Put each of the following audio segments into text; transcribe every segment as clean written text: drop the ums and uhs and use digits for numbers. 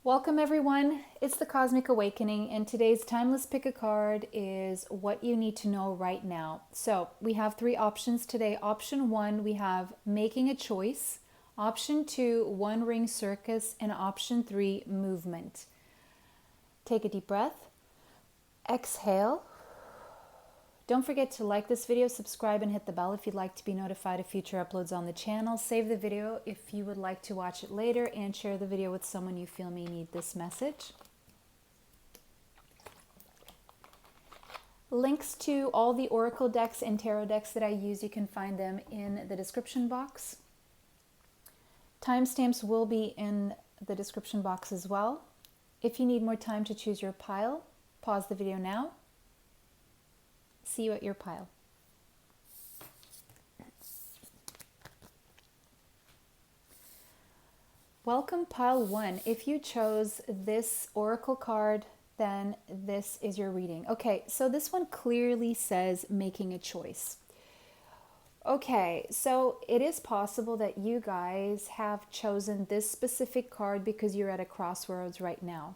Welcome everyone, it's the Cosmic Awakening, and today's timeless pick a card is what you need to know right now. So we have three options today. Option one, we have making a choice. Option two, one ring circus, and option three, movement. Take a deep breath, exhale. Don't forget to like this video, subscribe, and hit the bell if you'd like to be notified of future uploads on the channel. Save the video if you would like to watch it later, and share the video with someone you feel may need this message. Links to all the oracle decks and tarot decks that I use, you can find them in the description box. Timestamps will be in the description box as well. If you need more time to choose your pile, pause the video now. See you at your pile. Welcome pile one. If you chose this oracle card, then this is your reading. Okay, so this one clearly says making a choice. Okay, so it is possible that you guys have chosen this specific card because you're at a crossroads right now.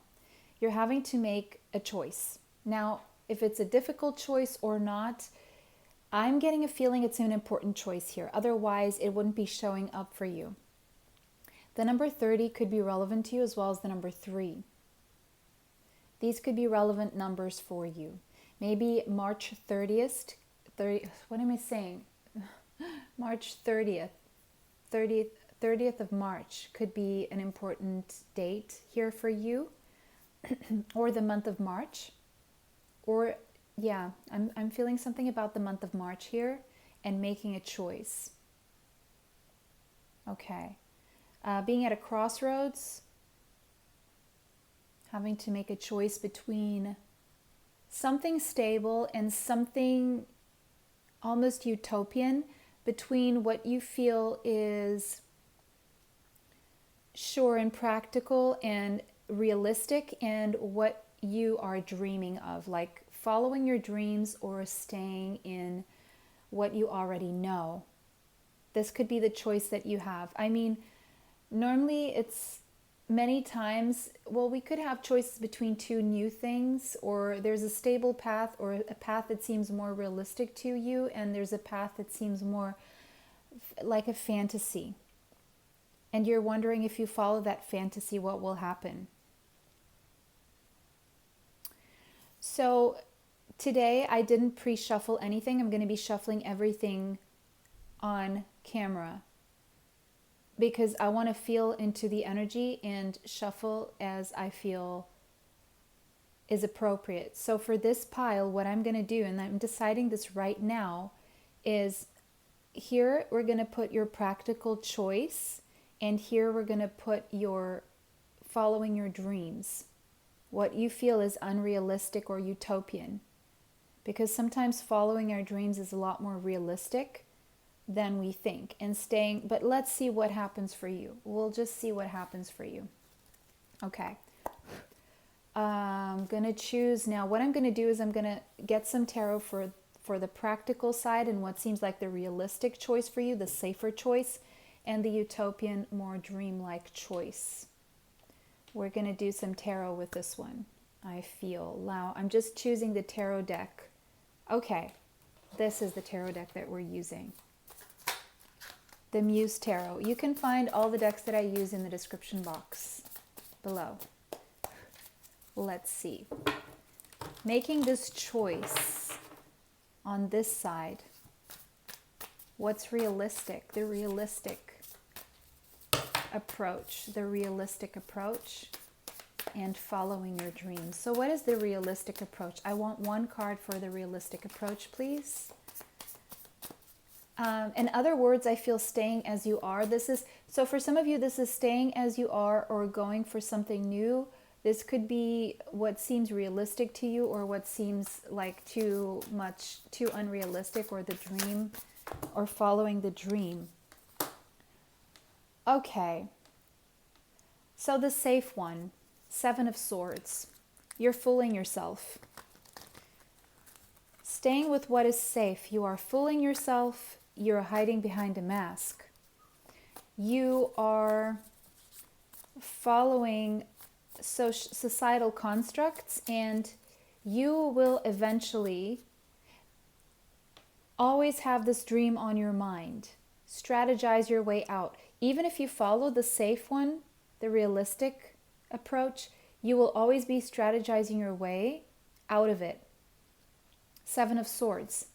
You're having to make a choice. Now, if it's a difficult choice or not, I'm getting a feeling it's an important choice here. Otherwise, it wouldn't be showing up for you. The number 30 could be relevant to you, as well as the number 3. These could be relevant numbers for you. Maybe March 30th, what am I saying? March 30th of March could be an important date here for you, or the month of March. Or, yeah, I'm feeling something about the month of March here and making a choice. Okay. Being at a crossroads, having to make a choice between something stable and something almost utopian, between what you feel is sure and practical and realistic and what you are dreaming of, like following your dreams or staying in what you already know. This could be the choice that you have. I mean, normally it's many times, well, we could have choices between two new things, or there's a stable path or a path that seems more realistic to you, and there's a path that seems more like a fantasy. And you're wondering, if you follow that fantasy, what will happen? So today I didn't pre-shuffle anything. I'm going to be shuffling everything on camera because I want to feel into the energy and shuffle as I feel is appropriate. So for this pile, what I'm going to do, and I'm deciding this right now, is here we're going to put your practical choice, and here we're going to put your following your dreams. What you feel is unrealistic or utopian. Because sometimes following our dreams is a lot more realistic than we think. And staying, but let's see what happens for you. We'll just see what happens for you. Okay. I'm going to choose now. What I'm going to do is I'm going to get some tarot for the practical side and what seems like the realistic choice for you, the safer choice, and the utopian, more dreamlike choice. We're going to do some tarot with this one, I feel. Now, I'm just choosing the tarot deck. Okay, this is the tarot deck that we're using. The Muse Tarot. You can find all the decks that I use in the description box below. Let's see. Making this choice on this side. What's realistic? The realistic approach, and following your dreams. So what is the realistic approach? I want one card for the realistic approach, please. In other words, I feel staying as you are. This is, so for some of you, this is staying as you are or going for something new. This could be what seems realistic to you, or what seems like too unrealistic, or the dream, or following the dream. Okay, so the safe one, 7 of Swords. You're fooling yourself. Staying with what is safe. You are fooling yourself. You're hiding behind a mask. You are following societal constructs, and you will eventually always have this dream on your mind. Strategize your way out. Even if you follow the safe one, the realistic approach, you will always be strategizing your way out of it. 7 of Swords.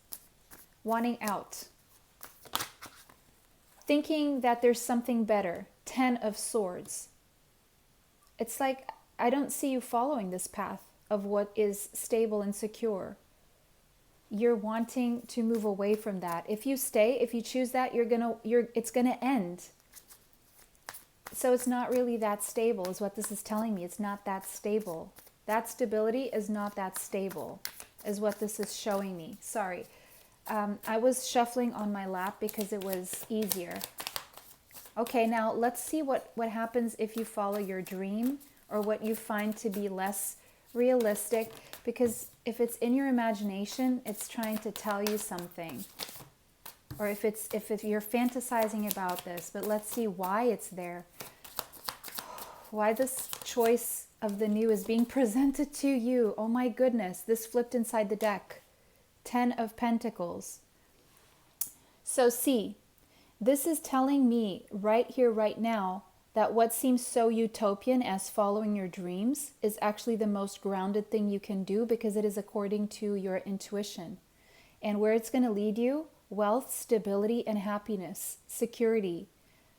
Wanting out. Thinking that there's something better. 10 of Swords. It's like, I don't see you following this path of what is stable and secure. You're wanting to move away from that. If you stay, if you choose that, it's gonna end. So it's not really that stable, is what this is telling me. It's not that stable. That stability is not that stable, is what this is showing me. Sorry. I was shuffling on my lap because it was easier. Okay, now let's see what happens if you follow your dream, or what you find to be less realistic, because if it's in your imagination, it's trying to tell you something. Or if you're fantasizing about this, but let's see why it's there. Why this choice of the new is being presented to you. Oh my goodness, this flipped inside the deck. 10 of Pentacles. So see, this is telling me right here, right now, that what seems so utopian as following your dreams is actually the most grounded thing you can do, because it is according to your intuition. And where it's going to lead you, wealth, stability, and happiness, security.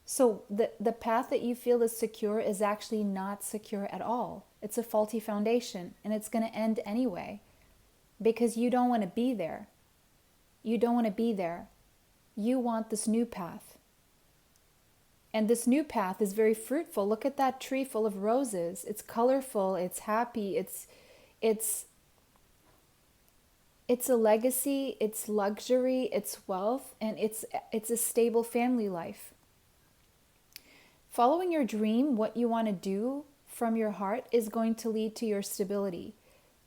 So the path that you feel is secure is actually not secure at all. It's a faulty foundation, and it's going to end anyway, because you don't want to be there. You don't want to be there. You want this new path. And this new path is very fruitful. Look at that tree full of roses. It's colorful, it's happy, it's a legacy, it's luxury, it's wealth, and it's a stable family life. Following your dream, what you want to do from your heart, is going to lead to your stability.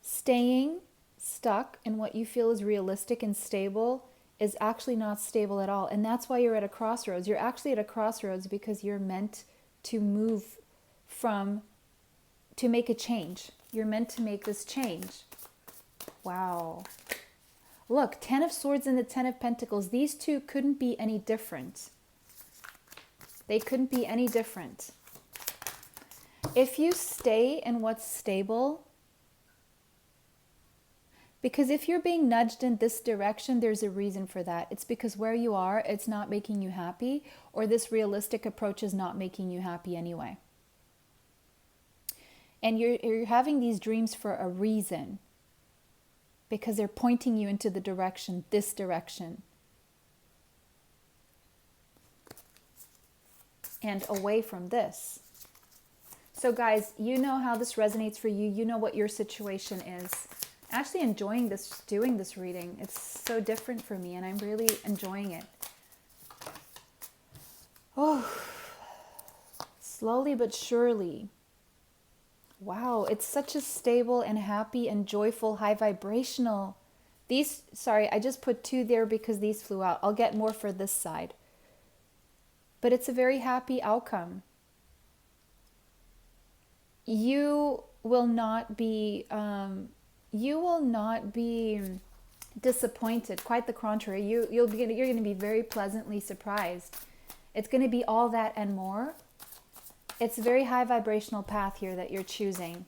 Staying stuck in what you feel is realistic and stable is actually not stable at all. And that's why you're at a crossroads. You're actually at a crossroads because you're meant to move to make a change. You're meant to make this change. Wow. Look, 10 of Swords and the 10 of Pentacles. These two couldn't be any different. They couldn't be any different. If you stay in what's stable, because if you're being nudged in this direction, there's a reason for that. It's because where you are, it's not making you happy, or this realistic approach is not making you happy anyway. And you're having these dreams for a reason, because they're pointing you into the direction, this direction. And away from this. So guys, you know how this resonates for you. You know what your situation is. Actually enjoying this, doing this reading. It's so different for me, and I'm really enjoying it. Oh, slowly but surely. Wow, it's such a stable and happy and joyful, high vibrational. These, sorry, I just put 2 there because these flew out. I'll get more for this side. But it's a very happy outcome. You will not be disappointed. Quite the contrary. You're going to be very pleasantly surprised. It's going to be all that and more. It's a very high vibrational path here that you're choosing.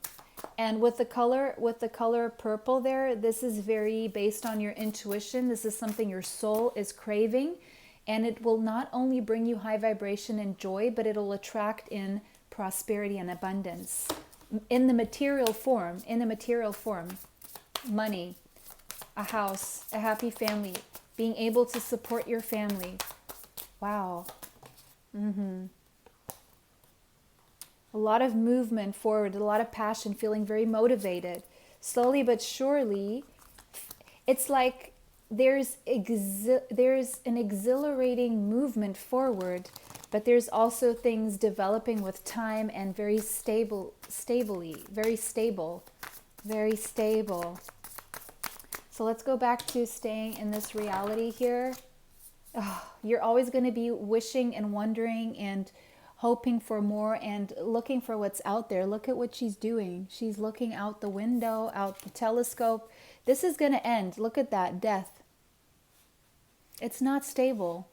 And with the color purple there, this is very based on your intuition. This is something your soul is craving, and it will not only bring you high vibration and joy, but it'll attract in prosperity and abundance in the material form, money, a house, a happy family, being able to support your family. Wow. A lot of movement forward, a lot of passion, feeling very motivated. Slowly but surely, it's like there's an exhilarating movement forward, but there's also things developing with time and very stable. So let's go back to staying in this reality here. Oh, you're always going to be wishing and wondering and hoping for more and looking for what's out there. Look at what she's doing. She's looking out the window, out the telescope. This is going to end. Look at that, death. It's not stable.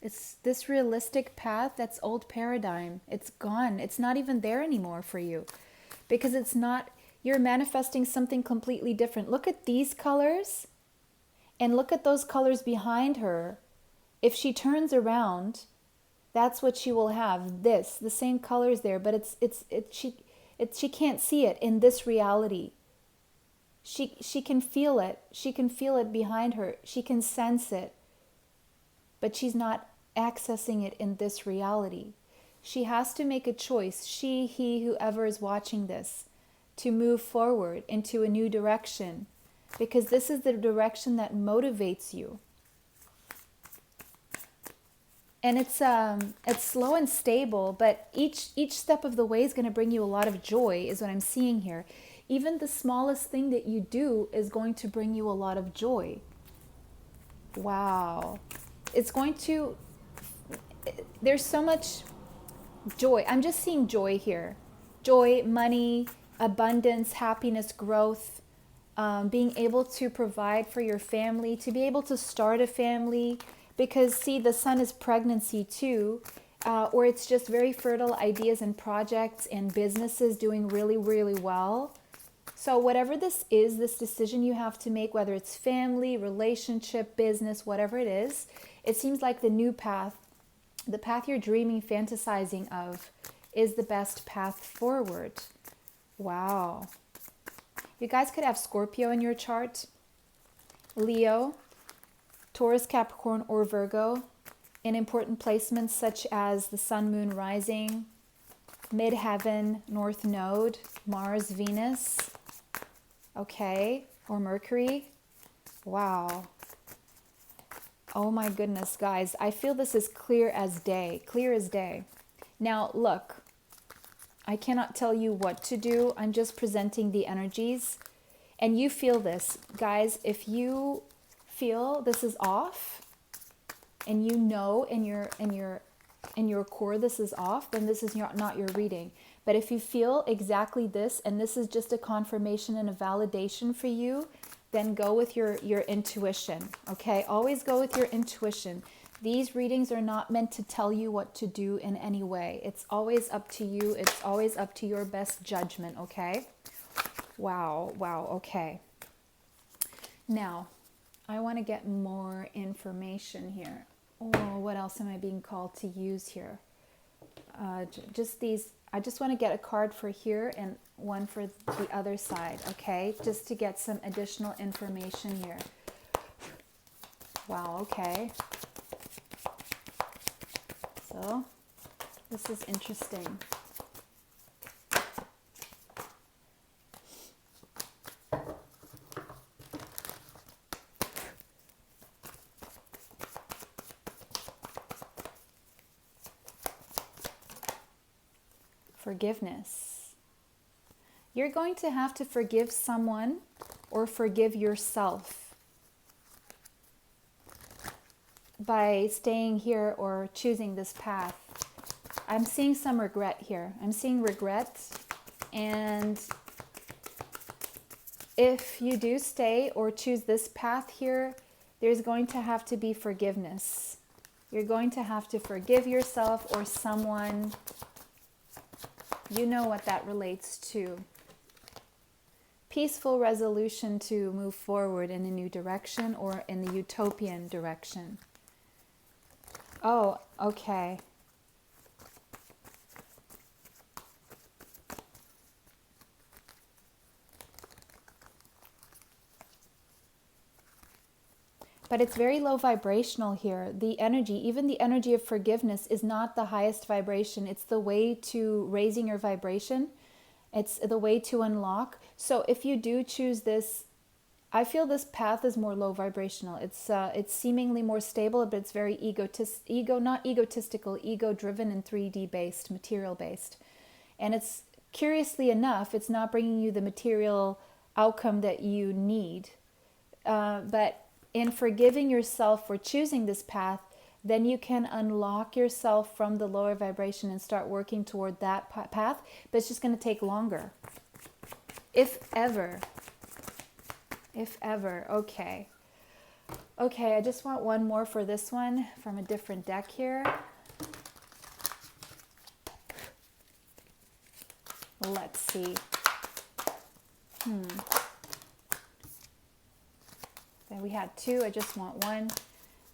It's this realistic path, that's old paradigm. It's gone. It's not even there anymore for you because it's not, you're manifesting something completely different. Look at these colors and look at those colors behind her. If she turns around, that's what she will have. The same colors there, but she can't see it in this reality. She can feel it. She can feel it behind her. She can sense it. But she's not accessing it in this reality. She has to make a choice, he, whoever is watching this, to move forward into a new direction, because this is the direction that motivates you. And it's slow and stable, but each step of the way is going to bring you a lot of joy, is what I'm seeing here. Even the smallest thing that you do is going to bring you a lot of joy. Wow. It's going to, there's so much joy. I'm just seeing joy here. Joy, money, abundance, happiness, growth, being able to provide for your family, to be able to start a family, because see, the sun is pregnancy too, or it's just very fertile ideas and projects and businesses doing really, really well. So whatever this is, this decision you have to make, whether it's family, relationship, business, whatever it is, it seems like the new path, the path you're dreaming, fantasizing of, is the best path forward. Wow. You guys could have Scorpio in your chart, Leo, Taurus, Capricorn, or Virgo in important placements such as the Sun, Moon, Rising, Midheaven, North Node, Mars, Venus, okay, or Mercury. Wow. Oh my goodness, guys. I feel this is clear as day. Clear as day. Now, look. I cannot tell you what to do. I'm just presenting the energies. And you feel this. Guys, if you feel this is off, and you know in your core this is off, then this is not your reading. But if you feel exactly this, and this is just a confirmation and a validation for you, then go with your intuition, okay? Always go with your intuition. These readings are not meant to tell you what to do in any way. It's always up to you. It's always up to your best judgment, okay? Wow, okay. Now, I want to get more information here. Oh, what else am I being called to use here? Just these. I just want to get a card for here and one for the other side, okay? Just to get some additional information here. Wow, okay. So, this is interesting. Forgiveness. You're going to have to forgive someone or forgive yourself by staying here or choosing this path. I'm seeing some regret here. I'm seeing regret, and if you do stay or choose this path here, there's going to have to be forgiveness. You're going to have to forgive yourself or someone. You know what that relates to. Peaceful resolution to move forward in a new direction or in the utopian direction. Oh, okay. But it's very low vibrational here. The energy, even the energy of forgiveness, is not the highest vibration. It's the way to raising your vibration. It's the way to unlock. So if you do choose this, I feel this path is more low vibrational. It's seemingly more stable, but it's very not egotistical, ego-driven and 3D based, material based. And it's, curiously enough, it's not bringing you the material outcome that you need. But in forgiving yourself for choosing this path, then you can unlock yourself from the lower vibration and start working toward that path. But it's just going to take longer. If ever. If ever. Okay. Okay, I just want one more for this one from a different deck here. Let's see. Then we had two. I just want one.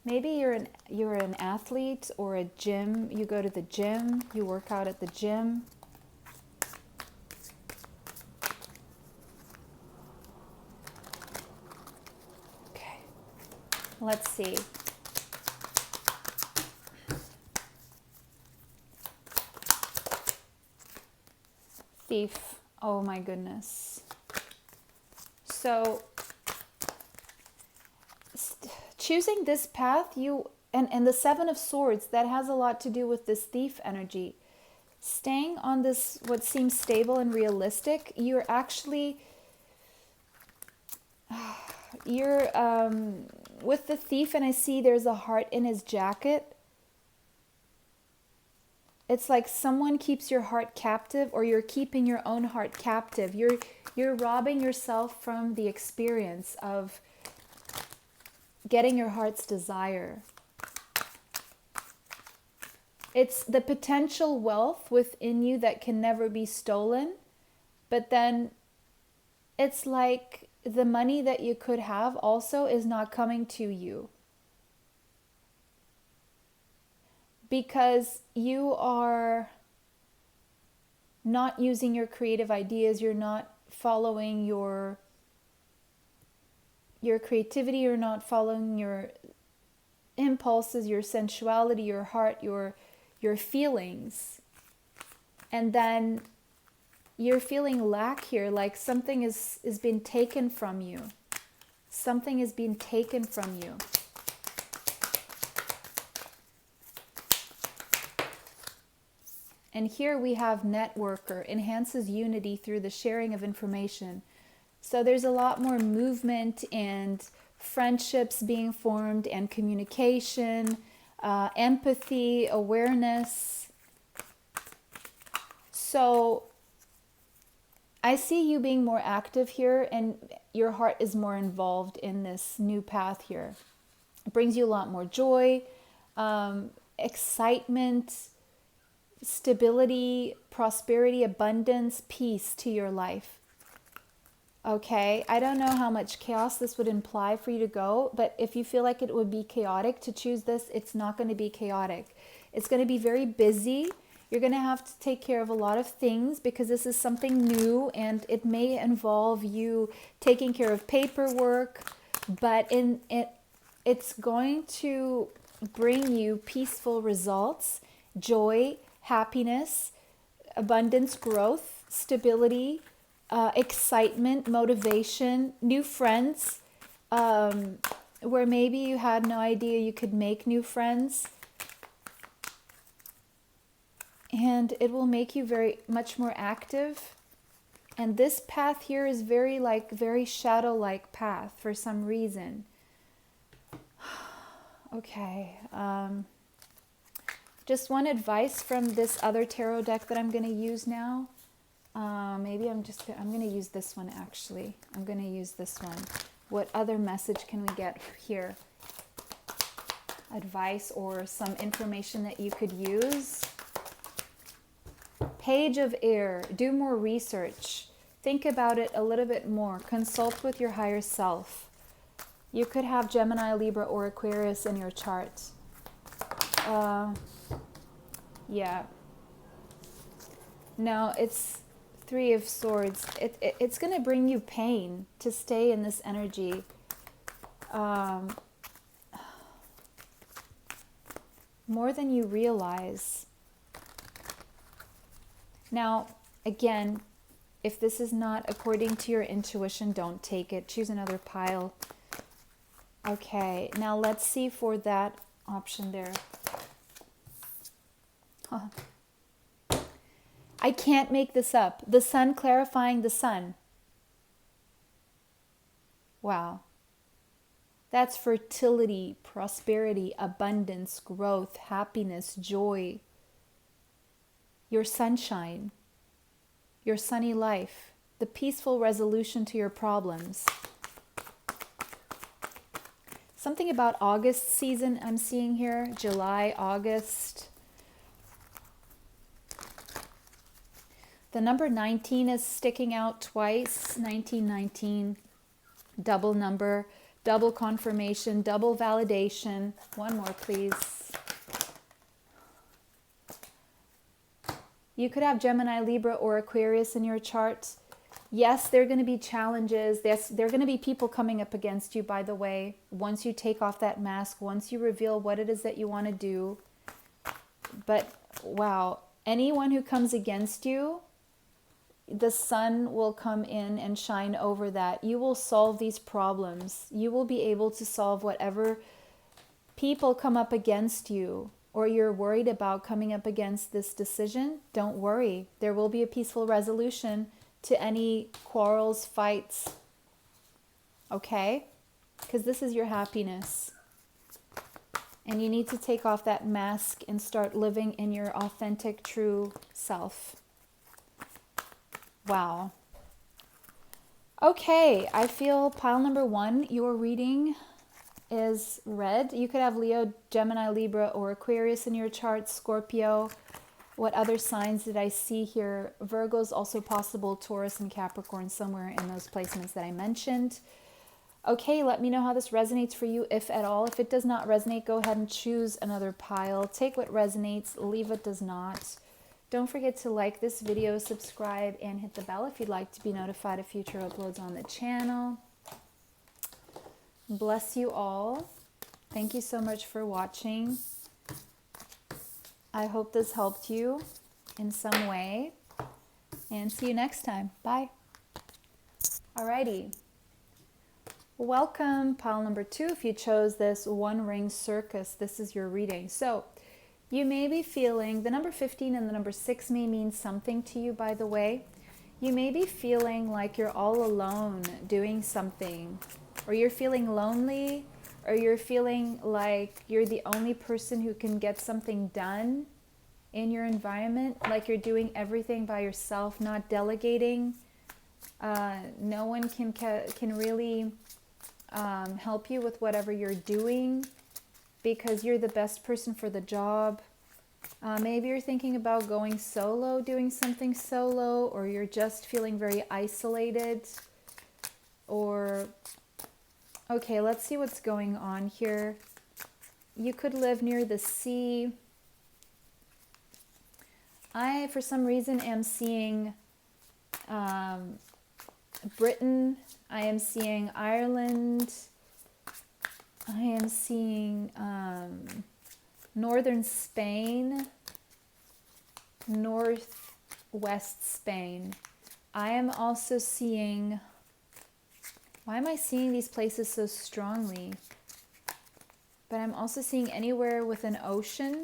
Maybe you're an athlete or a gym. You go to the gym. You work out at the gym. Okay. Let's see. Thief. Oh my goodness. So choosing this path, and the Seven of Swords, that has a lot to do with this thief energy. Staying on this, what seems stable and realistic, you're actually, with the thief, and I see there's a heart in his jacket. It's like someone keeps your heart captive, or you're keeping your own heart captive. You're robbing yourself from the experience of getting your heart's desire. It's the potential wealth within you that can never be stolen, but then it's like the money that you could have also is not coming to you. Because you are not using your creative ideas, you're not following your creativity, you're not following your impulses, your sensuality, your heart, your feelings. And then you're feeling lack here, like something is being taken from you. Something is being taken from you. And here we have networker, enhances unity through the sharing of information. So there's a lot more movement and friendships being formed and communication, empathy, awareness. So I see you being more active here, and your heart is more involved in this new path here. It brings you a lot more joy, excitement, stability, prosperity, abundance, peace to your life. Okay, I don't know how much chaos this would imply for you to go, but if you feel like it would be chaotic to choose this, it's not going to be chaotic. It's going to be very busy. You're going to have to take care of a lot of things because this is something new, and it may involve you taking care of paperwork, but it's going to bring you peaceful results, joy, happiness, abundance, growth, stability, excitement, motivation, new friends, where maybe you had no idea you could make new friends. And it will make you very much more active. And this path here is very shadow-like path for some reason. Okay. Just one advice from this other tarot deck that I'm going to use now. Maybe I'm going to use this one actually. I'm going to use this one. What other message can we get here? Advice or some information that you could use. Page of Air. Do more research. Think about it a little bit more. Consult with your higher self. You could have Gemini, Libra, or Aquarius in your chart. Yeah. No, it's Three of Swords. It's going to bring you pain to stay in this energy. More than you realize. Now, again, if this is not according to your intuition, don't take it. Choose another pile. Okay, now let's see for that option there. Huh. I can't make this up. The sun clarifying the sun. Wow. That's fertility, prosperity, abundance, growth, happiness, joy, your sunshine, your sunny life, the peaceful resolution to your problems. Something about August season I'm seeing here, July, August. The number 19 is sticking out twice, 1919, double number, double confirmation, double validation. One more, please. You could have Gemini, Libra, or Aquarius in your chart. Yes, there are going to be challenges. Yes, there are going to be people coming up against you, by the way. Once you take off that mask, once you reveal what it is that you want to do. But, wow, anyone who comes against you, the sun will come in and shine over that. You will solve these problems. You will be able to solve whatever people come up against you, or you're worried about coming up against this decision. Don't worry. There will be a peaceful resolution to any quarrels, fights. Okay? Because this is your happiness. And you need to take off that mask and start living in your authentic, true self. Wow. Okay, I feel pile number 1, your reading is red. You could have Leo, Gemini, Libra, or Aquarius in your chart, Scorpio. What other signs did I see here? Virgo is also possible, Taurus and Capricorn, somewhere in those placements that I mentioned. Okay, let me know how this resonates for you, if at all. If it does not resonate, go ahead and choose another pile. Take what resonates, leave what does not. Don't forget to like this video, subscribe, and hit the bell if you'd like to be notified of future uploads on the channel. Bless you all. Thank you so much for watching. I hope this helped you in some way. And see you next time. Bye. Alrighty. Welcome, pile number 2. If you chose this One Ring Circus, this is your reading. So, you may be feeling, the number 15 and the number 6 may mean something to you, by the way. You may be feeling like you're all alone doing something, or you're feeling lonely, or you're feeling like you're the only person who can get something done in your environment, like you're doing everything by yourself, not delegating. No one can really help you with whatever you're doing, because you're the best person for the job. Maybe you're thinking about going solo, doing something solo, or you're just feeling very isolated. Or, okay, let's see what's going on here. You could live near the sea. I, for some reason, am seeing Britain. I am seeing Ireland. I am seeing northern Spain, northwest Spain. I am also seeing, why am I seeing these places so strongly? But I'm also seeing anywhere with an ocean.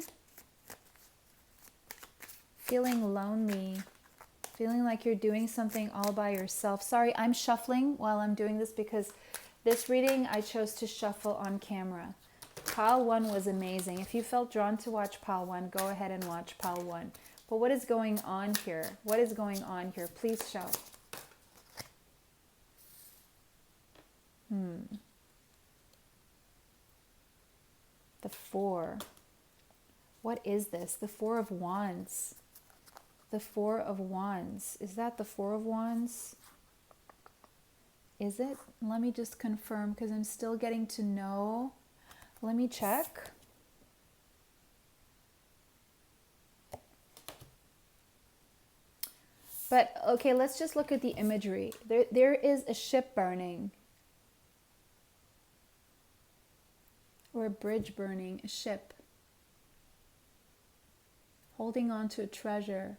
Feeling lonely. Feeling like you're doing something all by yourself. Sorry, I'm shuffling while I'm doing this because this reading I chose to shuffle on camera. Pile 1 was amazing. If you felt drawn to watch Pile 1, go ahead and watch Pile 1. But what is going on here? What is going on here? Please show. The 4. What is this? The 4 of Wands. The 4 of Wands. Is that the 4 of Wands? Is it? Let me just confirm because I'm still getting to know. Let me check. But, okay, let's just look at the imagery. There is a ship burning. Or a bridge burning, a ship. Holding on to a treasure.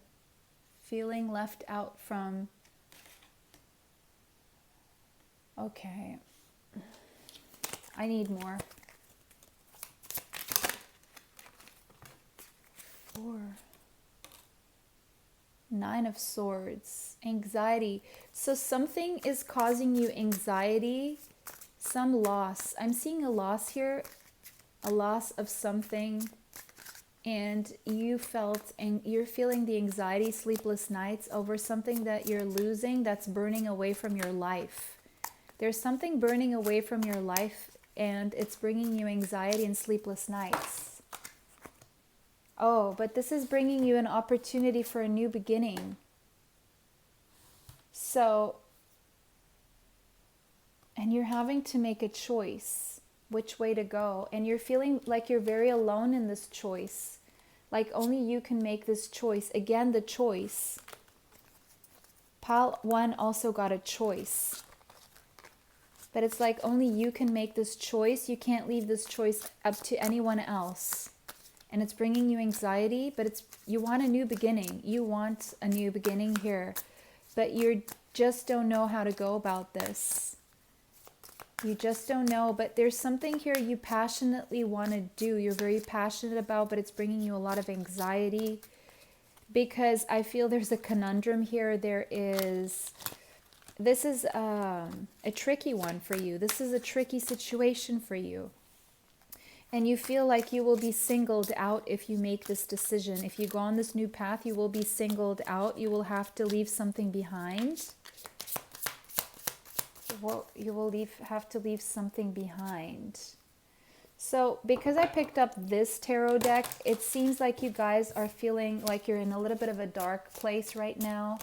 Feeling left out from... Okay. I need more. 4. 9 of Swords. Anxiety. So something is causing you anxiety. some loss. I'm seeing a loss here, a loss of something, and you're feeling the anxiety, sleepless nights over something that you're losing that's burning away from your life. There's something burning away from your life, and it's bringing you anxiety and sleepless nights. Oh, but this is bringing you an opportunity for a new beginning. So, and you're having to make a choice which way to go, and you're feeling like you're very alone in this choice, like only you can make this choice. Again, the choice. Pile 1 also got a choice, but it's like only you can make this choice. You can't leave this choice up to anyone else, and it's bringing you anxiety, but you want a new beginning. You want a new beginning here, but you just don't know how to go about this. You just don't know, but there's something here you passionately want to do. You're very passionate about, but it's bringing you a lot of anxiety, because I feel there's a conundrum here. This is a tricky one for you. This is a tricky situation for you. And you feel like you will be singled out if you make this decision. If you go on this new path, you will be singled out. You will have to leave something behind. Well, you will have to leave something behind. So because I picked up this tarot deck, it seems like you guys are feeling like you're in a little bit of a dark place right now,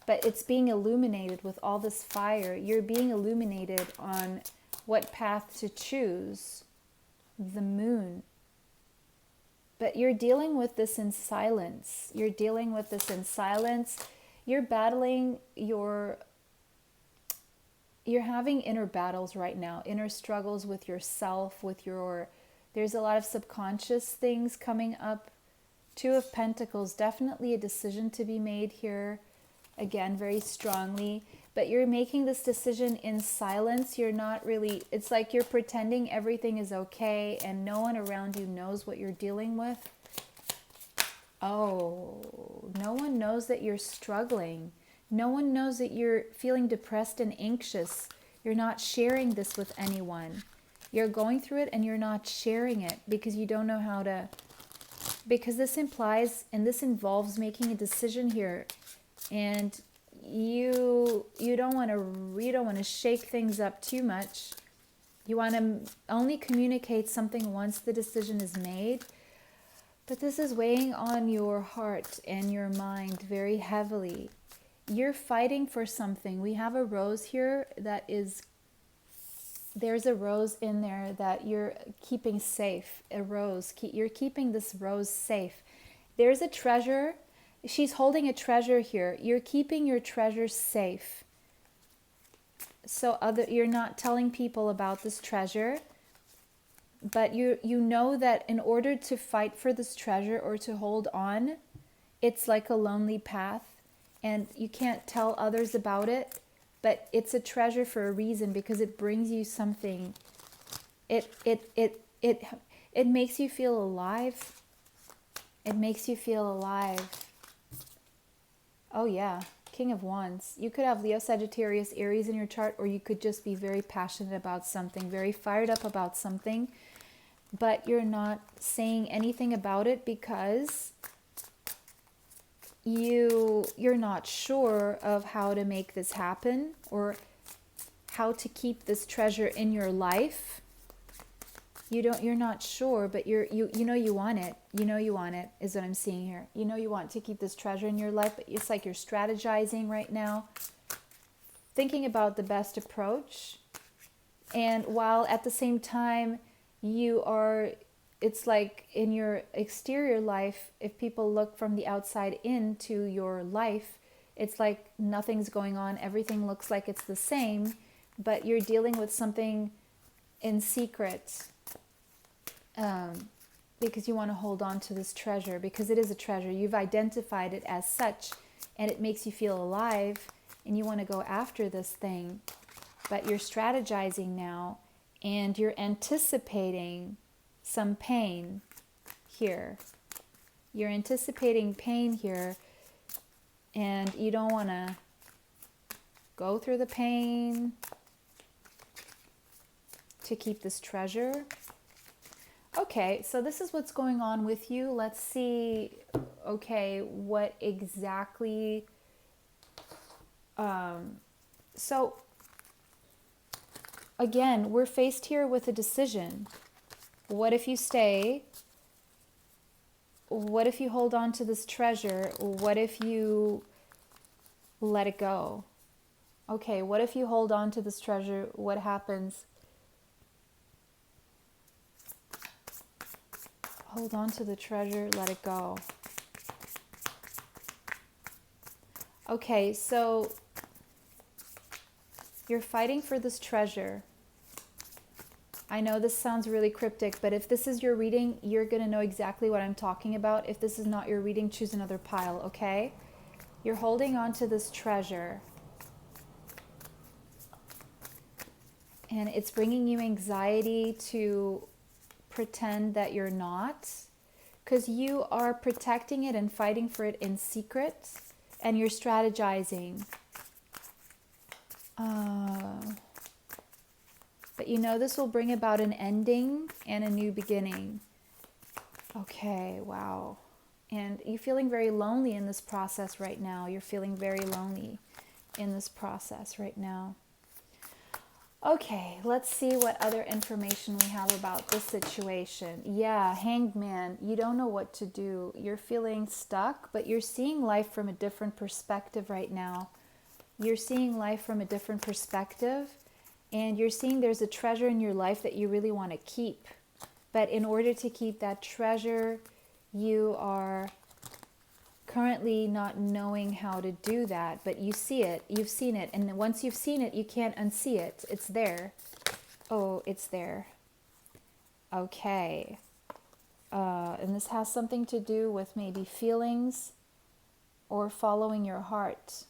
but it's being illuminated with all this fire. You're being illuminated on what path to choose. The moon. But you're dealing with this in silence. You're dealing with this in silence. You're battling you're having inner battles right now, inner struggles with yourself, there's a lot of subconscious things coming up. 2 of Pentacles, definitely a decision to be made here, again, very strongly, but you're making this decision in silence. You're not really, it's like you're pretending everything is okay and no one around you knows what you're dealing with. Oh, no one knows that you're struggling. No one knows that you're feeling depressed and anxious. You're not sharing this with anyone. You're going through it and you're not sharing it because you don't know how to, because this implies and this involves making a decision here, and you don't want to shake things up too much. You want to only communicate something once the decision is made. But this is weighing on your heart and your mind very heavily. You're fighting for something. We have a rose here there's a rose in there that you're keeping safe. A rose. You're keeping this rose safe. There's a treasure. She's holding a treasure here. You're keeping your treasure safe. So you're not telling people about this treasure. But you know that in order to fight for this treasure or to hold on, it's like a lonely path. And you can't tell others about it, but it's a treasure for a reason, because it brings you something. It makes you feel alive. It makes you feel alive. Oh yeah, King of Wands. You could have Leo, Sagittarius, Aries in your chart, or you could just be very passionate about something, very fired up about something, but you're not saying anything about it because you're not sure of how to make this happen or how to keep this treasure in your life. You're not sure, but you know you want it. You know you want it is what I'm seeing here. You know you want to keep this treasure in your life, but it's like you're strategizing right now, thinking about the best approach. And while at the same time it's like in your exterior life, if people look from the outside into your life, it's like nothing's going on. Everything looks like it's the same, but you're dealing with something in secret because you want to hold on to this treasure, because it is a treasure. You've identified it as such, and it makes you feel alive, and you want to go after this thing, but you're strategizing now, and you're anticipating some pain here. You're anticipating pain here, and you don't want to go through the pain. to keep this treasure. Okay, so this is what's going on with you. Let's see, okay, what exactly... So, again, we're faced here with a decision. What if you stay? What if you hold on to this treasure? What if you let it go? Okay, what if you hold on to this treasure? What happens? Hold on to the treasure, let it go. Okay, so you're fighting for this treasure. I know this sounds really cryptic, but if this is your reading, you're going to know exactly what I'm talking about. If this is not your reading, choose another pile, okay? You're holding on to this treasure. And it's bringing you anxiety to pretend that you're not, because you are protecting it and fighting for it in secret, and you're strategizing. But you know this will bring about an ending and a new beginning. Okay, wow. And you're feeling very lonely in this process right now. You're feeling very lonely in this process right now. Okay, let's see what other information we have about this situation. Yeah, Hanged Man, you don't know what to do. You're feeling stuck, but you're seeing life from a different perspective right now. You're seeing life from a different perspective, and you're seeing there's a treasure in your life that you really want to keep. But in order to keep that treasure, you are currently not knowing how to do that, but you see it, you've seen it, and once you've seen it, you can't unsee it. It's there. Oh, it's there. Okay. And this has something to do with maybe feelings or following your heart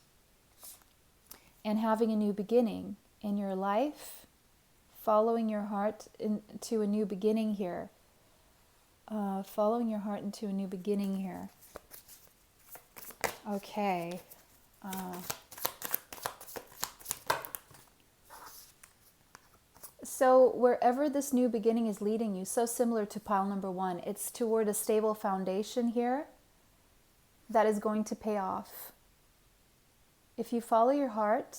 and having a new beginning in your life, following your heart into a new beginning here. Following your heart into a new beginning here. Okay. So wherever this new beginning is leading you, so similar to pile number 1, it's toward a stable foundation here that is going to pay off. If you follow your heart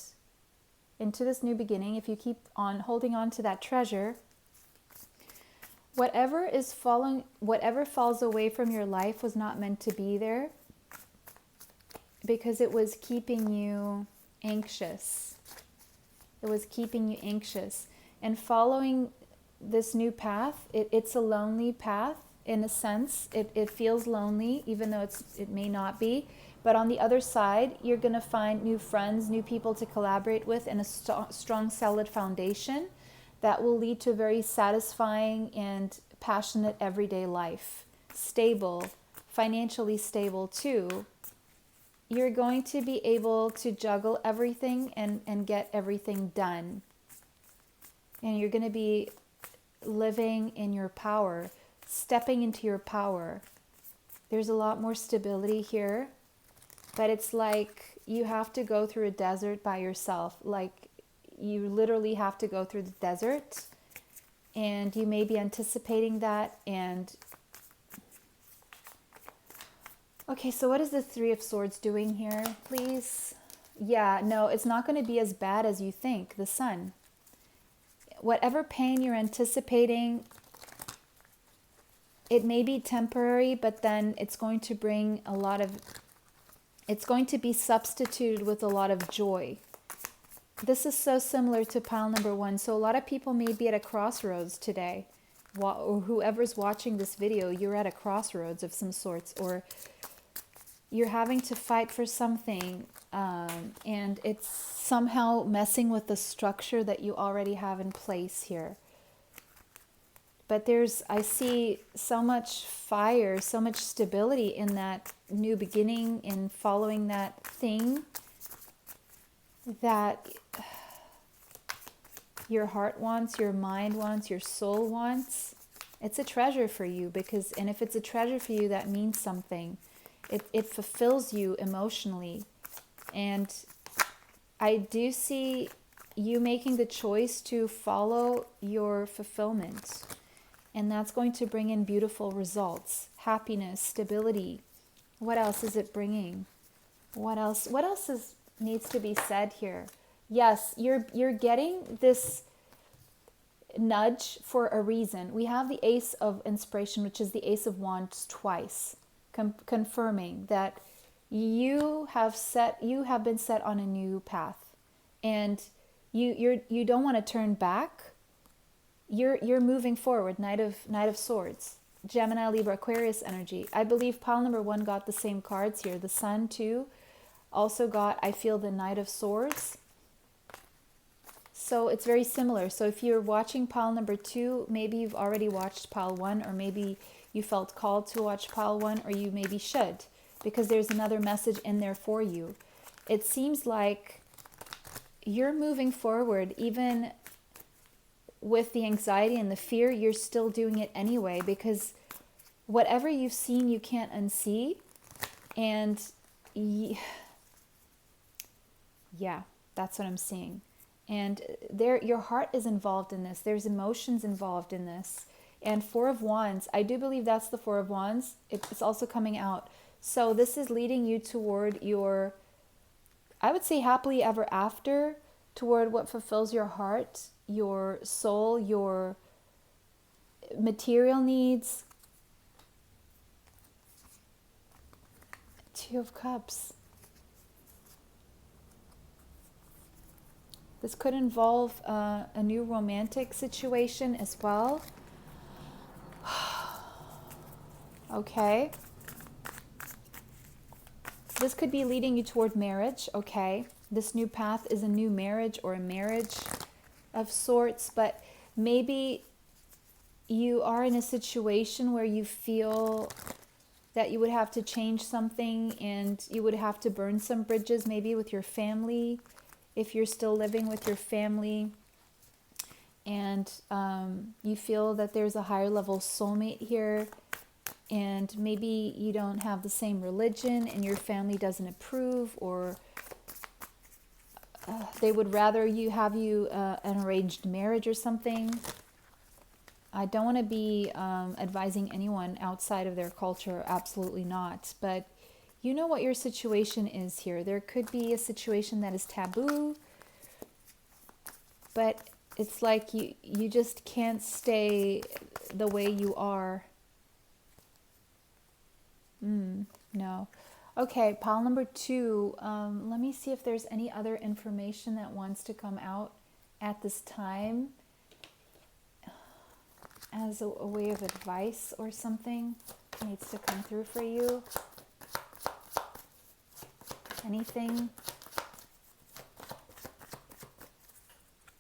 into this new beginning, if you keep on holding on to that treasure, whatever falls away from your life was not meant to be there, because it was keeping you anxious. It was keeping you anxious. And following this new path, it's a lonely path in a sense. It feels lonely, even though it may not be. But on the other side, you're going to find new friends, new people to collaborate with, and a strong, solid foundation that will lead to a very satisfying and passionate everyday life. Stable, financially stable too. You're going to be able to juggle everything and get everything done. And you're going to be living in your power, stepping into your power. There's a lot more stability here, but it's like you have to go through a desert by yourself. Like you literally have to go through the desert, and you may be anticipating that. And okay, so what is the Three of Swords doing here, please? Yeah, no, it's not going to be as bad as you think. The Sun. Whatever pain you're anticipating, it may be temporary, but then it's going to bring it's going to be substituted with a lot of joy. This is so similar to pile number 1. So a lot of people may be at a crossroads today. Or whoever's watching this video, you're at a crossroads of some sorts, or you're having to fight for something, and it's somehow messing with the structure that you already have in place here. But I see so much fire, so much stability in that new beginning, in following that thing that your heart wants, your mind wants, your soul wants. It's a treasure for you, and if it's a treasure for you, that means something. It fulfills you emotionally. And I do see you making the choice to follow your fulfillment. And that's going to bring in beautiful results, happiness, stability. What else is it bringing? What else needs to be said here? Yes, you're getting this nudge for a reason. We have the Ace of Inspiration, which is the Ace of Wands twice, confirming that you have been set on a new path, and you don't want to turn back. You're moving forward. Knight of Swords, Gemini, Libra, Aquarius energy. I believe pile number 1 got the same cards here. The Sun too also got, I feel, the Knight of Swords. So it's very similar. So if you're watching pile number 2, maybe you've already watched pile 1, or maybe you felt called to watch pile 1, or you maybe should, because there's another message in there for you. It seems like you're moving forward, even with the anxiety and the fear. You're still doing it anyway, because whatever you've seen, you can't unsee. And yeah, that's what I'm seeing. And your heart is involved in this. There's emotions involved in this. And Four of Wands, I do believe that's the Four of Wands. It's also coming out. So this is leading you toward your, I would say, happily ever after, toward what fulfills your heart, your soul, your material needs. Two of Cups. This could involve a new romantic situation as well. Okay. So this could be leading you toward marriage. Okay. This new path is a new marriage, or a marriage of sorts, but maybe you are in a situation where you feel that you would have to change something, and you would have to burn some bridges, maybe with your family, if you're still living with your family, and you feel that there's a higher level soulmate here, and maybe you don't have the same religion and your family doesn't approve, or they would rather have you an arranged marriage or something. I don't want to be advising anyone outside of their culture, absolutely not, but you know what your situation is here. There could be a situation that is taboo, but it's like you just can't stay the way you are. No. Okay, pile number 2. Let me see if there's any other information that wants to come out at this time as a way of advice or something needs to come through for you. Anything.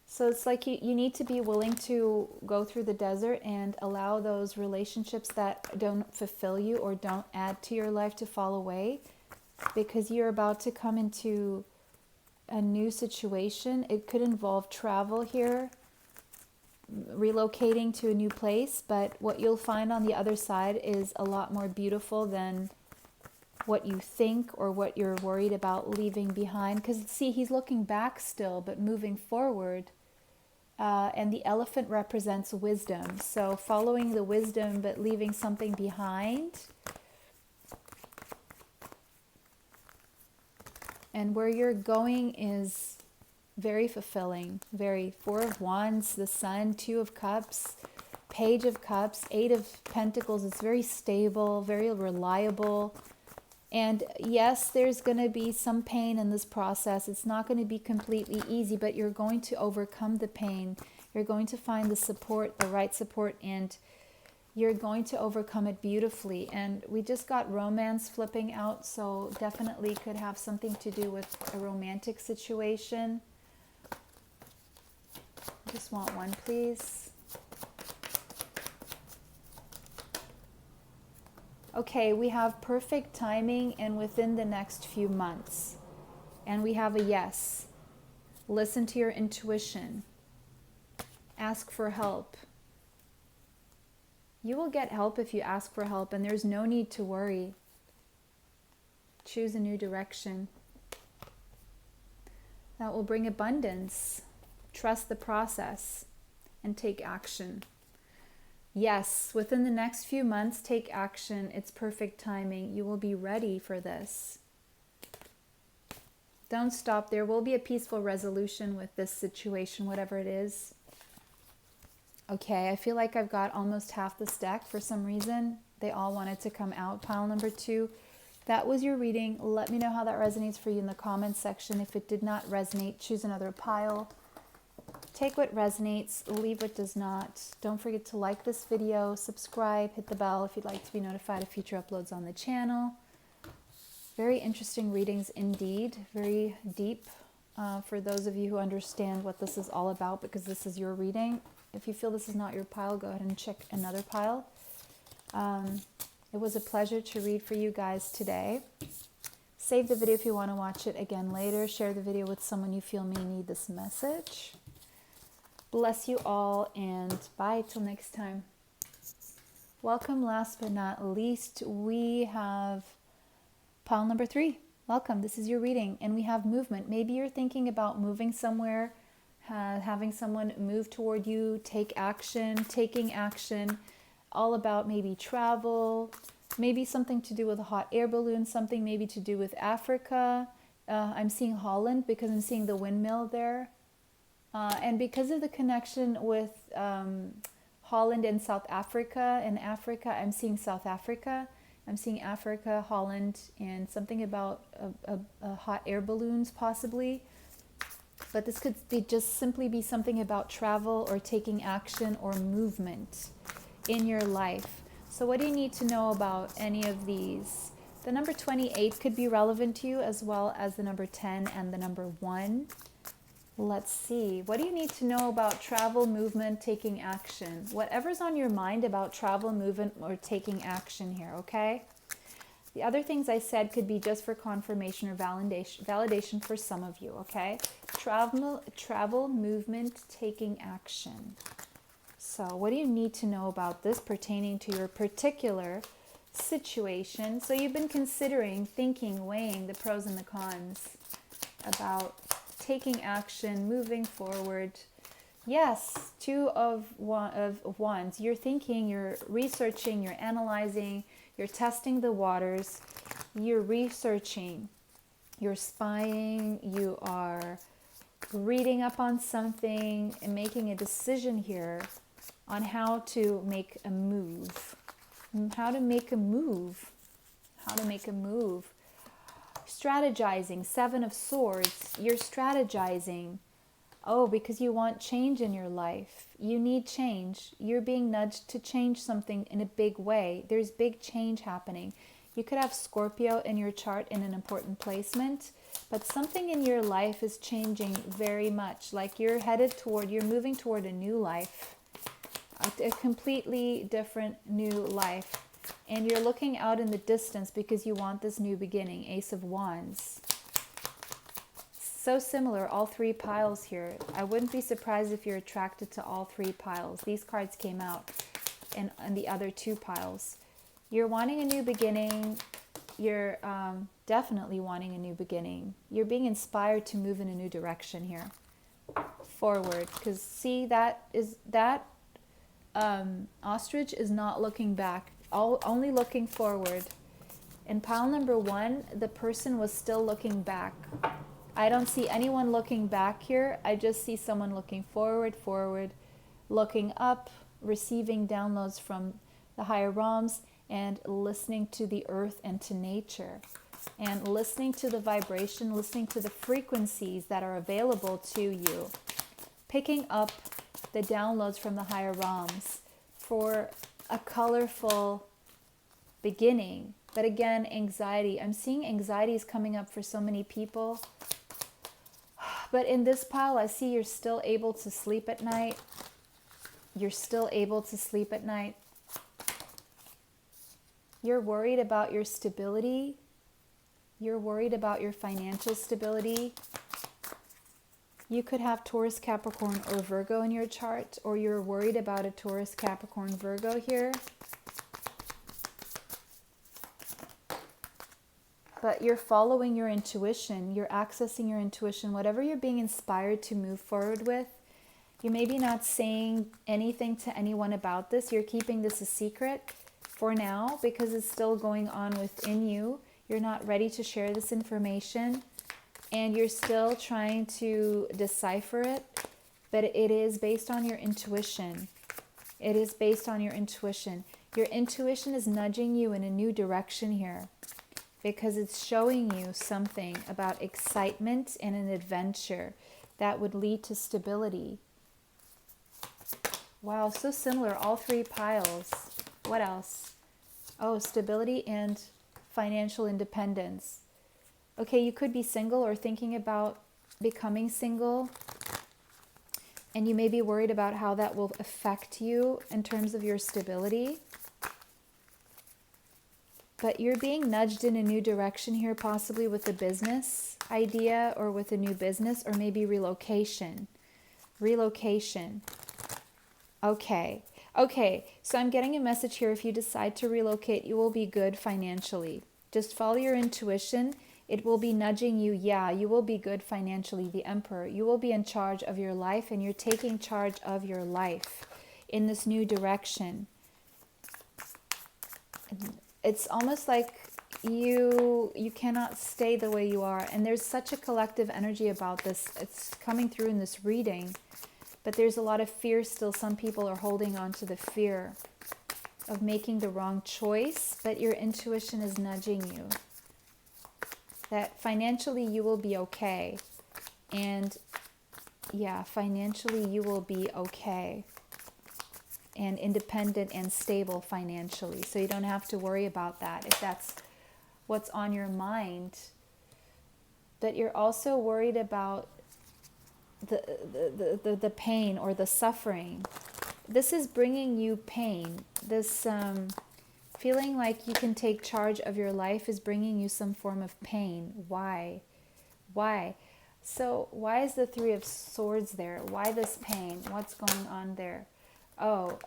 So it's like you need to be willing to go through the desert and allow those relationships that don't fulfill you or don't add to your life to fall away, because you're about to come into a new situation. It could involve travel here, relocating to a new place, but what you'll find on the other side is a lot more beautiful than what you think or what you're worried about leaving behind. Because see, he's looking back still, but moving forward. And the elephant represents wisdom. So following the wisdom, but leaving something behind. And where you're going is very fulfilling. Very. Four of Wands, the Sun, Two of Cups, Page of Cups, Eight of Pentacles. It's very stable, very reliable. And yes, there's going to be some pain in this process. It's not going to be completely easy, but you're going to overcome the pain. You're going to find the support, the right support, and you're going to overcome it beautifully. And we just got romance flipping out, so definitely could have something to do with a romantic situation. Just want one, please. Okay, we have perfect timing and within the next few months. And we have a yes. Listen to your intuition. Ask for help. You will get help if you ask for help, and there's no need to worry. Choose a new direction. That will bring abundance. Trust the process and take action. Yes, within the next few months, take action. It's perfect timing. You will be ready for this. Don't stop. There will be a peaceful resolution with this situation, whatever it is. Okay, I feel like I've got almost half this deck for some reason. They all wanted to come out. Pile number 2. That was your reading. Let me know how that resonates for you in the comments section. If it did not resonate, choose another pile. Take what resonates, leave what does not. Don't forget to like this video, subscribe, hit the bell if you'd like to be notified of future uploads on the channel. Very interesting readings indeed, very deep for those of you who understand what this is all about, because this is your reading. If you feel this is not your pile, go ahead and check another pile. It was a pleasure to read for you guys today. Save the video if you want to watch it again later. Share the video with someone you feel may need this message. Bless you all, and bye till next time. Welcome, last but not least, we have pile number 3. Welcome, this is your reading, and we have movement. Maybe you're thinking about moving somewhere, having someone move toward you, take action, taking action, all about maybe travel, maybe something to do with a hot air balloon, something maybe to do with Africa. I'm seeing Holland because I'm seeing the windmill there. And because of the connection with Holland and South Africa, I'm seeing South Africa. I'm seeing Africa, Holland, and something about a hot air balloons possibly. But this could be just simply be something about travel or taking action or movement in your life. So what do you need to know about any of these? The number 28 could be relevant to you, as well as the number 10 and the number 1. Let's see. What do you need to know about travel, movement, taking action? Whatever's on your mind about travel, movement, or taking action here, okay? The other things I said could be just for confirmation or validation for some of you, okay? Travel, movement, taking action. So what do you need to know about this pertaining to your particular situation? So you've been considering, thinking, weighing the pros and the cons about taking action, moving forward. Yes, 2 of Wands. You're thinking, you're researching, you're analyzing, you're testing the waters, you're researching, you're spying, you are reading up on something and making a decision here on how to make a move. How to make a move. How to make a move. Strategizing, 7 of Swords. You're strategizing. Oh, because you want change in your life. You need change. You're being nudged to change something in a big way. There's big change happening. You could have Scorpio in your chart in an important placement, but something in your life is changing very much. Like you're moving toward a new life, a completely different new life. And you're looking out in the distance because you want this new beginning. Ace of Wands. So similar, all 3 piles here. I wouldn't be surprised if you're attracted to all 3 piles. These cards came out in the other 2 piles. You're wanting a new beginning. You're definitely wanting a new beginning. You're being inspired to move in a new direction here. Forward. Because see, that ostrich is not looking back. Only looking forward. In pile number 1, the person was still looking back. I don't see anyone looking back here. I just see someone looking forward, looking up, receiving downloads from the higher realms, and listening to the earth and to nature, and listening to the vibration, listening to the frequencies that are available to you, picking up the downloads from the higher realms for a colorful beginning. But again, anxiety. I'm seeing anxiety is coming up for so many people. But in this pile, I see you're still able to sleep at night. You're still able to sleep at night. You're worried about your stability. You're worried about your financial stability. You could have Taurus, Capricorn, or Virgo in your chart, or you're worried about a Taurus, Capricorn, Virgo here. But you're following your intuition. You're accessing your intuition. Whatever you're being inspired to move forward with, You may be not saying anything to anyone about this. You're keeping this a secret for now because it's still going on within you. You're not ready to share this information and you're still trying to decipher it, but it is based on your intuition. It is based on your intuition. Your intuition is nudging you in a new direction here because it's showing you something about excitement and an adventure that would lead to stability. Wow, so similar, all three piles. What else? Oh, stability and financial independence. Okay, you could be single or thinking about becoming single, and you may be worried about how that will affect you in terms of your stability. But you're being nudged in a new direction here, possibly with a business idea or with a new business, or maybe relocation. Relocation. Okay, so I'm getting a message here. If you decide to relocate, you will be good financially. Just follow your intuition. It will be nudging you. Yeah, you will be good financially. The Emperor. You will be in charge of your life, and you're taking charge of your life in this new direction. It's almost like you cannot stay the way you are. And there's such a collective energy about this. It's coming through in this reading. But there's a lot of fear still. Some people are holding on to the fear of making the wrong choice, but your intuition is nudging you that financially you will be okay. And yeah, financially you will be okay and independent and stable financially. So you don't have to worry about that if that's what's on your mind. But you're also worried about the pain or the suffering. This is bringing you pain. This feeling like you can take charge of your life is bringing you some form of pain. Why? So why is the Three of Swords there? Why this pain? What's going on there? Oh,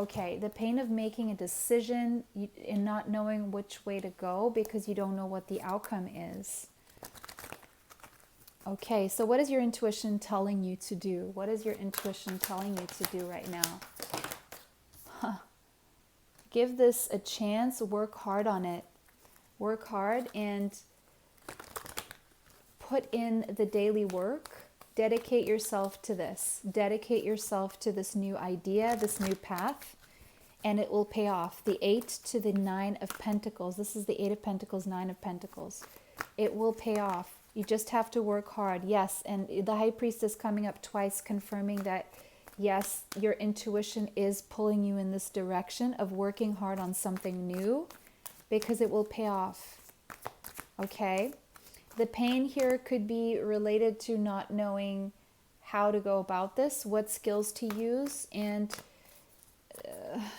okay. The pain of making a decision and not knowing which way to go because you don't know what the outcome is. Okay, so what is your intuition telling you to do? What is your intuition telling you to do right now? Give this a chance. Work hard on it. Work hard and put in the daily work. Dedicate yourself to this. Dedicate yourself to this new idea, this new path, and it will pay off. The 8 to the 9 of Pentacles. This is the 8 of Pentacles, 9 of Pentacles. It will pay off. You just have to work hard. Yes, and the High Priestess coming up twice, confirming that, yes, your intuition is pulling you in this direction of working hard on something new because it will pay off. Okay? The pain here could be related to not knowing how to go about this, what skills to use, and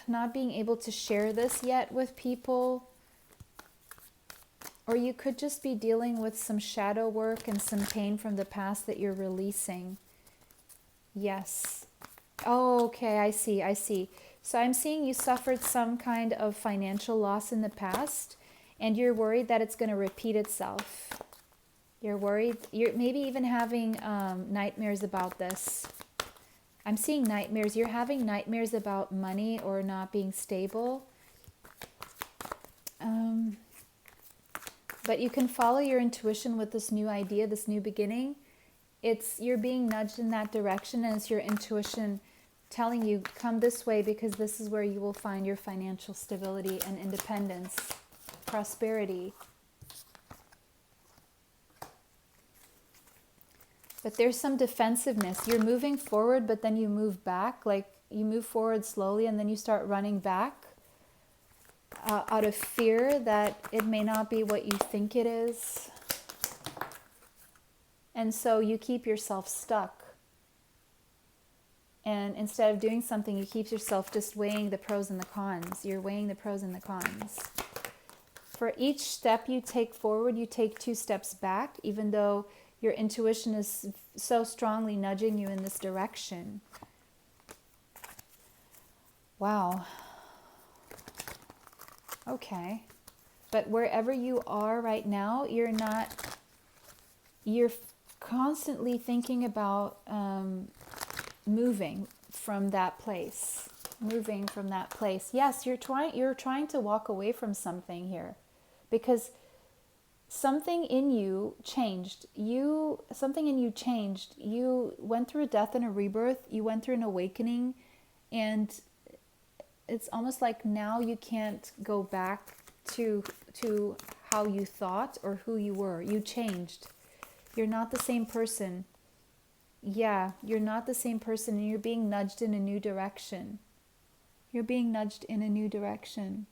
not being able to share this yet with people. Or you could just be dealing with some shadow work and some pain from the past that you're releasing. Yes. Oh, okay, I see. So I'm seeing you suffered some kind of financial loss in the past, and you're worried that it's going to repeat itself. You're worried. You're maybe even having nightmares about this. I'm seeing nightmares. You're having nightmares about money or not being stable. But you can follow your intuition with this new idea, this new beginning. You're being nudged in that direction, and it's your intuition telling you, come this way because this is where you will find your financial stability and independence, prosperity. But there's some defensiveness. You're moving forward, but then you move back. Like you move forward slowly and then you start running back. Out of fear that it may not be what you think it is. And so you keep yourself stuck. And instead of doing something, you keep yourself just weighing the pros and the cons. You're weighing the pros and the cons. For each step you take forward, you take 2 steps back, even though your intuition is so strongly nudging you in this direction. Wow. Okay. But wherever you are right now, you're constantly thinking about moving from that place. Moving from that place. Yes, you're trying to walk away from something here, because something in you changed. Something in you changed. You went through a death and a rebirth. You went through an awakening, and it's almost like now you can't go back to how you thought or who you were. You changed. You're not the same person. Yeah, you're not the same person, and you're being nudged in a new direction. You're being nudged in a new direction.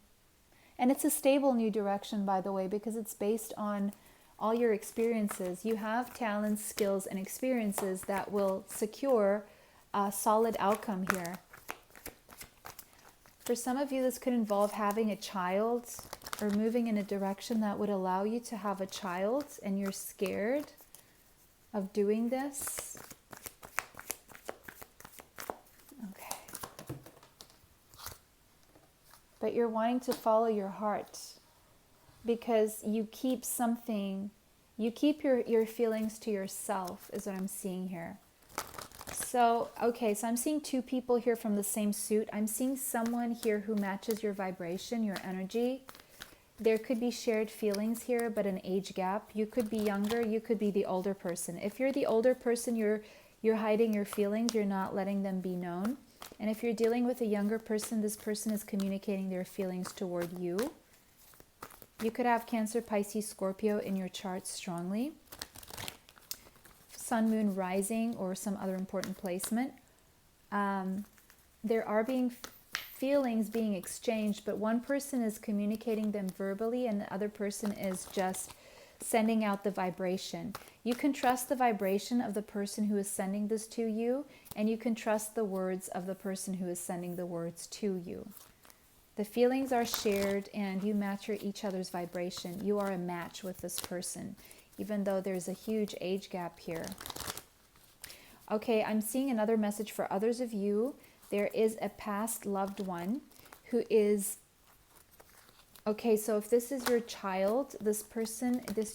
And it's a stable new direction, by the way, because it's based on all your experiences. You have talents, skills, and experiences that will secure a solid outcome here. For some of you, this could involve having a child or moving in a direction that would allow you to have a child, and you're scared of doing this. Okay. But you're wanting to follow your heart, because you keep your feelings to yourself, is what I'm seeing here. So, okay, so I'm seeing two people here from the same suit. I'm seeing someone here who matches your vibration, your energy. There could be shared feelings here, but an age gap. You could be younger, you could be the older person. If you're the older person, you're hiding your feelings, you're not letting them be known. And if you're dealing with a younger person, this person is communicating their feelings toward you. You could have Cancer, Pisces, Scorpio in your chart strongly. Sun, Moon, Rising, or some other important placement. There are feelings being exchanged, but one person is communicating them verbally and the other person is just sending out the vibration. You can trust the vibration of the person who is sending this to you, and you can trust the words of the person who is sending the words to you. The feelings are shared and you match each other's vibration. You are a match with this person, even though there's a huge age gap here. Okay, I'm seeing another message for others of you. There is a past loved one who is... Okay, so if this is your child,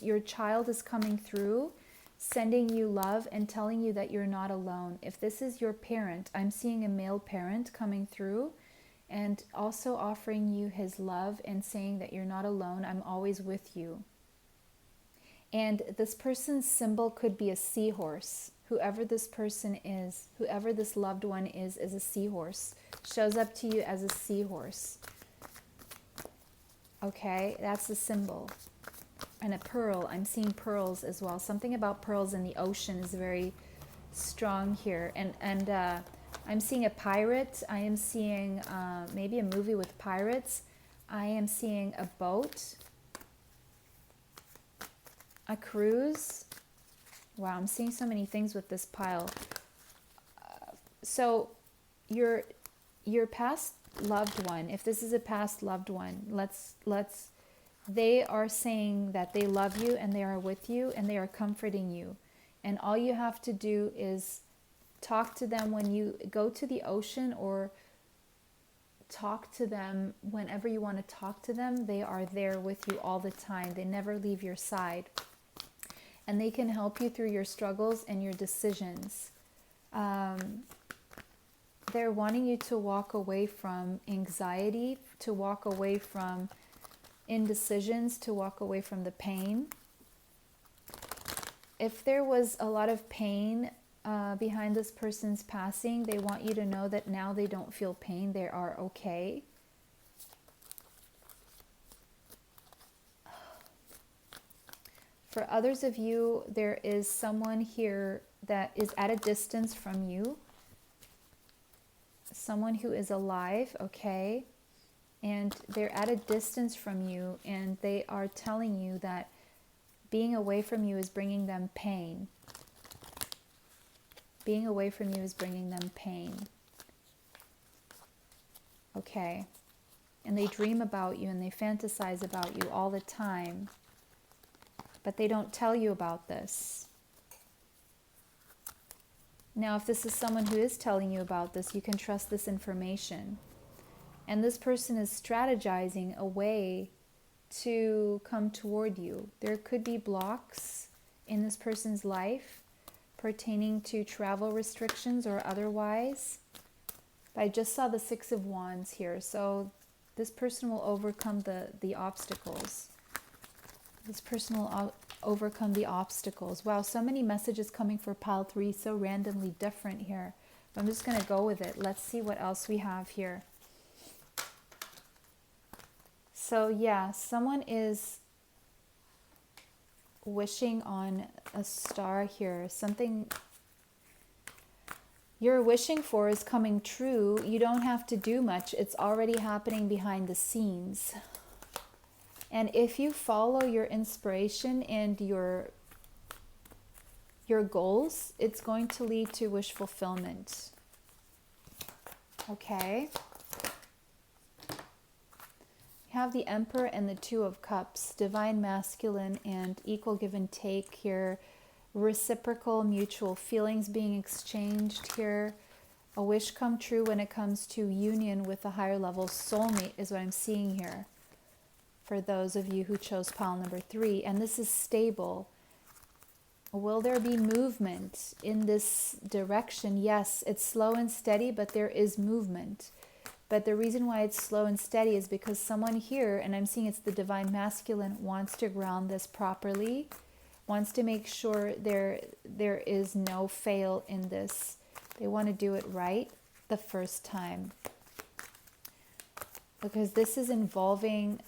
your child is coming through, sending you love and telling you that you're not alone. If this is your parent, I'm seeing a male parent coming through and also offering you his love and saying that you're not alone, I'm always with you. And this person's symbol could be a seahorse. Whoever this person is, whoever this loved one is a seahorse. Shows up to you as a seahorse. Okay, that's the symbol. And a pearl, I'm seeing pearls as well. Something about pearls in the ocean is very strong here. And I'm seeing a pirate. I am seeing maybe a movie with pirates. I am seeing a boat. A cruise. Wow, I'm seeing so many things with this pile. So your past loved one, if this is a past loved one, they are saying that they love you and they are with you and they are comforting you. And all you have to do is talk to them when you go to the ocean, or talk to them whenever you want to talk to them. They are there with you all the time. They never leave your side. And they can help you through your struggles and your decisions. They're wanting you to walk away from anxiety, to walk away from indecisions, to walk away from the pain. If there was a lot of pain behind this person's passing, they want you to know that now they don't feel pain. They are okay. For others of you, there is someone here that is at a distance from you. Someone who is alive, okay? And they're at a distance from you, and they are telling you that being away from you is bringing them pain. Being away from you is bringing them pain. Okay. And they dream about you and they fantasize about you all the time. But they don't tell you about this. Now, if this is someone who is telling you about this, you can trust this information. And this person is strategizing a way to come toward you. There could be blocks in this person's life. pertaining to travel restrictions or otherwise. But I just saw the Six of Wands here. So this person will overcome the obstacles. This person will overcome the obstacles. Wow, so many messages coming for pile 3, so randomly different here. But I'm just going to go with it. Let's see what else we have here. So yeah, someone is wishing on a star here. Something you're wishing for is coming true. You don't have to do much. It's already happening behind the scenes. And if you follow your inspiration and your goals, it's going to lead to wish fulfillment. Okay. You have the Emperor and the Two of Cups, divine masculine and equal give and take here, reciprocal mutual feelings being exchanged here, a wish come true when it comes to union with a higher level soulmate is what I'm seeing here for those of you who chose pile number 3. And this is stable. Will there be movement in this direction? Yes, it's slow and steady, but there is movement. But the reason why it's slow and steady is because someone here, and I'm seeing it's the divine masculine, wants to ground this properly, wants to make sure there is no fail in this. They want to do it right the first time. Because this is involving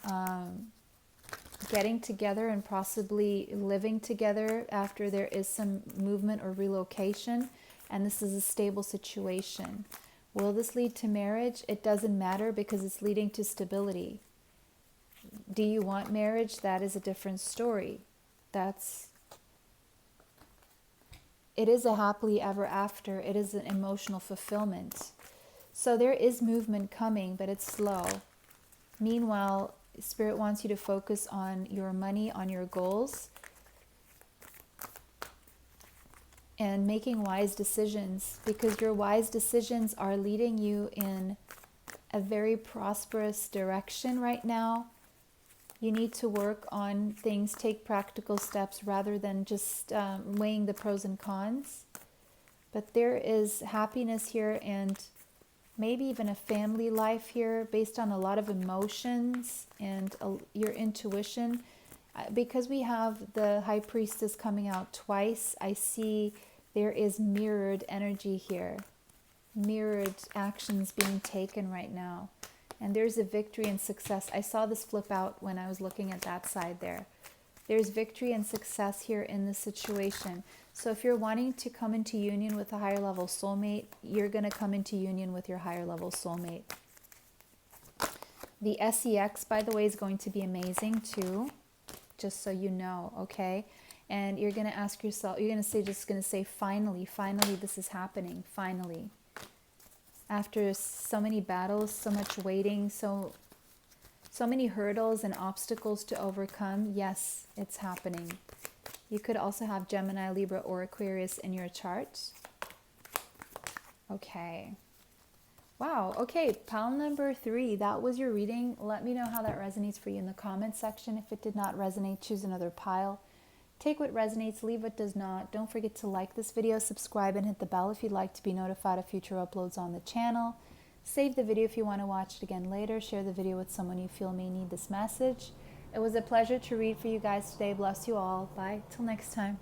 getting together and possibly living together after there is some movement or relocation. And this is a stable situation. Will this lead to marriage? It doesn't matter because it's leading to stability. Do you want marriage? That is a different story. It is a happily ever after. It is an emotional fulfillment. So there is movement coming, but it's slow. Meanwhile, Spirit wants you to focus on your money, on your goals, and making wise decisions, because your wise decisions are leading you in a very prosperous direction right now. You need to work on things, take practical steps rather than just weighing the pros and cons. But there is happiness here and maybe even a family life here based on a lot of emotions and your intuition. Because we have the High Priestess coming out twice, I see there is mirrored energy here. Mirrored actions being taken right now. And there's a victory and success. I saw this flip out when I was looking at that side there. There's victory and success here in this situation. So if you're wanting to come into union with a higher level soulmate, you're going to come into union with your higher level soulmate. The SEX, by the way, is going to be amazing too, just so you know, okay? And you're going to ask yourself, you're going to say, finally, finally, this is happening, finally. After so many battles, so much waiting, so many hurdles and obstacles to overcome, yes, it's happening. You could also have Gemini, Libra, or Aquarius in your chart. Okay. Wow. Okay. Pile number 3. That was your reading. Let me know how that resonates for you in the comments section. If it did not resonate, choose another pile. Take what resonates, leave what does not. Don't forget to like this video, subscribe, and hit the bell if you'd like to be notified of future uploads on the channel. Save the video if you want to watch it again later. Share the video with someone you feel may need this message. It was a pleasure to read for you guys today. Bless you all. Bye. Till next time.